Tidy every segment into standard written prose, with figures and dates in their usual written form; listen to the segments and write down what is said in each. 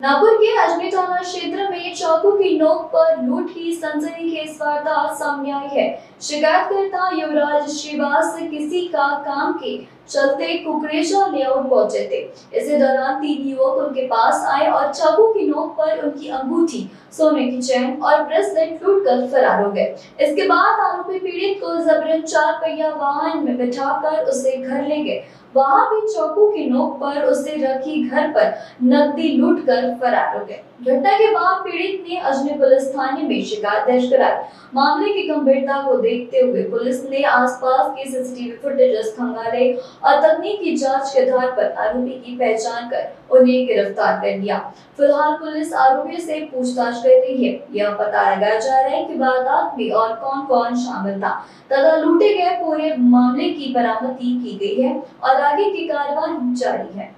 नागौर के अजमेर थाना क्षेत्र में चाकू की नोक पर लूट की सनसनीखेज वारदात सामने आई है। शिकायतकर्ता युवराज श्रीवास किसी का काम के चलते कुकरेजा लेआउट पहुंचे थे। इसी दौरान तीन युवक उनके पास आए और चाकू की नोक पर उनकी अंगूठी, सोने की चेन और ब्रेसलेट लूट कर फरार हो गए। इसके बाद आरोपी पीड़ित को जबरन 4 पहिया वाहन में बिठाकर उसे घर ले गए। वहां भी चाकू की नोक पर उसे रखी घर पर नकदी लूट कर फरार हो गए। घटना के बाद पीड़ित ने अजमेर पुलिस थाने में शिकायत दर्ज कराई। मामले की गंभीरता को देखते हुए पुलिस ने आसपास के सीसीटीवी फुटेज खंगाले और तकनीकी जांच के आधार पर आरोपी की पहचान कर उन्हें गिरफ्तार कर लिया। फिलहाल पुलिस आरोपी से पूछताछ कर रही है। यह पता लगाया जा रहा है कि वारदात में और कौन-कौन शामिल था तथा लूटे गए पूरे मामले की बरामदगी की गई है और आगे की कार्रवाई जारी है।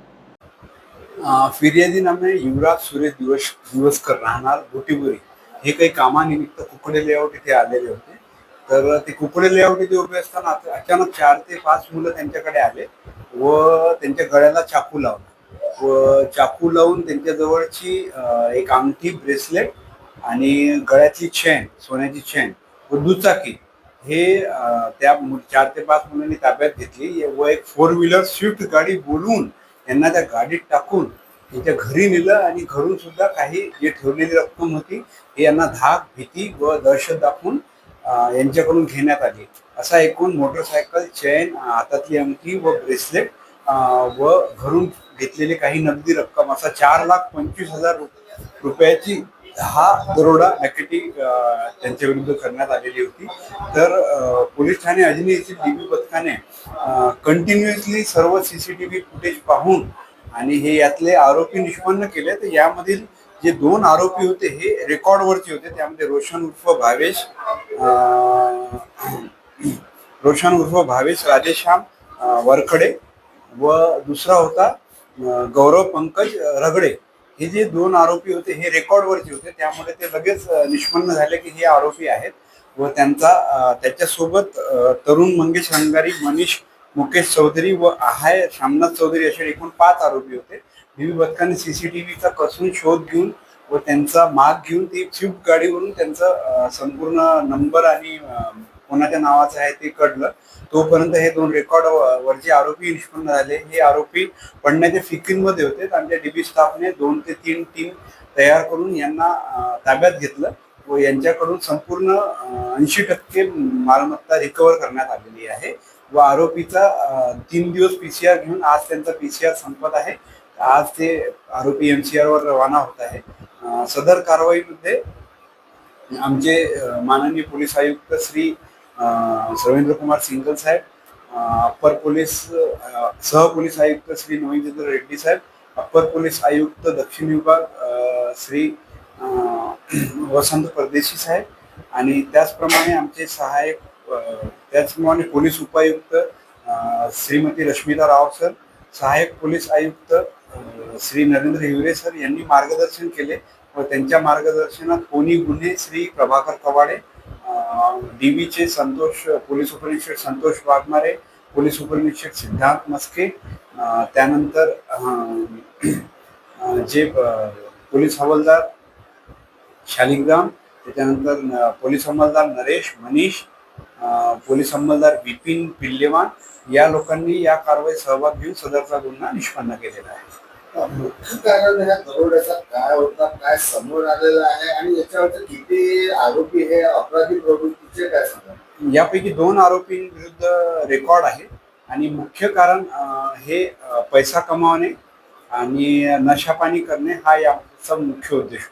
फिर्यादी नामे युवराज सुरेश दिवसकर राहणार गोटीबोरी हे काही कामानिमित्त कुकडे लेआउट इथे आलेले होते। तर ते कुकडे लेआउट इथे उभे असताना अचानक 4 ते 5 मुलं त्यांच्याकडे आले व त्यांच्या गळ्याला चाकू लावला व चाकू लावून त्यांच्या जवळची एक अंगठी, ब्रेसलेट आणि गळ्याची चेन, सोन्याची चेन व दुचाकी हे त्या 4 ते 5 मुलांनी ताब्यात घेतली व एक 4 व्हीलर स्विफ्ट गाडी बोलवून त्यांना त्या गाडीत टाकून त्यांच्या घरी नेलं आणि घरून सुद्धा काही जे ठेवलेली रक्कम होती हे यांना धाक, भीती व दहशत दाखवून यांच्याकडून घेण्यात आली। असा एकूण मोटरसायकल, चेन, हातातली अंगठी व ब्रेसलेट व घरून घेतलेली काही नगदी रक्कम असा 4,25,000 रुपयाची हा दरोडा नक्की त्यांच्या विरुद्ध करण्यात आलेली होती। तर पोलीस ठाणे अजमेर येथील डीबी पथकाने कंटिन्युअसली सर्व सीसीटीव्ही फुटेज पाहून आणि हे यातले आरोपी निष्पन्न केले। तर यामधील जे 2 आरोपी होते हे रेकॉर्डवरचे होते। त्यामध्ये रोशन उर्फ भावेश राजेश्याम वरखडे व दुसरा होता गौरव पंकज रगडे। हे जे 2 आरोपी होते हे रेकॉर्डवरचे होते, त्यामुळे ते लगेच निष्पन्न झाले की हे आरोपी आहेत व त्याच्यासोबत तरुण मंगेश रंगारी, मनीष मुकेश चौधरी व आहाय श्यामनाथ चौधरी असे एकूण 5 आरोपी होते। डीबी पथकाने सीसीटीव्हीचा कसून शोध घेऊन व त्यांचा माग घेऊन ती स्विफ्ट गाडीवरून त्यांचा संपूर्ण नंबर आणि कोणाच्या नावाचं आहे ते कळलं। तोपर्यंत हे 2 रेकॉर्ड वरचे आरोपी निष्पन्न झाले। हे आरोपी पडण्याच्या फिकीरमध्ये होते। आमच्या डीबी स्टाफने 2 ते 3 टीम तयार करून यांना ताब्यात घेतलं व यांच्याकडून संपूर्ण 80% मालमत्ता रिकव्हर करण्यात आलेली आहे व आरोपीचा 3 दिवस पीसीआर घेऊन आज त्यांचा पीसीआर संपत आहे। आज ते आरोपी एमसीआर वर रवाना होत आहे। सदर कारवाईमध्ये आमचे माननीय पोलीस आयुक्त श्री रवींद्र कुमार सिंगल साहेब, अप्पर पोलीस सह पोलीस आयुक्त श्री नवीनचंद्र रेड्डी साहेब, अप्पर पोलीस आयुक्त दक्षिण विभाग श्री वसंत परदेशी साहेब आणि त्याचप्रमाणे आमचे सहाय्यक त्याचप्रमाणे पोलीस उपायुक्त श्रीमती रश्मिता राव सर, सहाय्यक पोलीस आयुक्त श्री नरेंद्र हिवरे सर यांनी मार्गदर्शन केले व त्यांच्या मार्गदर्शनात कोणी गुन्हे श्री प्रभाकर कवाडे, डीबीचे पोलीस उपनिरीक्षक संतोष वाघमारे, पोलीस उपनिरीक्षक सिद्धांत मस्के, त्यानंतर जे पोलीस हवालदार शालिग्राम, त्याच्यानंतर पोलीस अंमलदार नरेश, मनीष, पोलीस अंमलदार विपिन पिल्लेवान या लोकांनी या कारवाईत सहभाग घेऊन सदरचा गुन्हा निष्पन्न केलेला आहे। मुख्य कारण ह्या दरोड्याचा काय होता, काय समोर आलेला आहे आणि याच्यावरचे किती आरोपी हे अपराधी प्रवृत्तीचे काय सांगा? यापैकी 2 आरोपींविरुद्ध रेकॉर्ड आहे आणि मुख्य कारण हे पैसा कमावणे आणि नशापानी करणे हा याचा मुख्य उद्देश.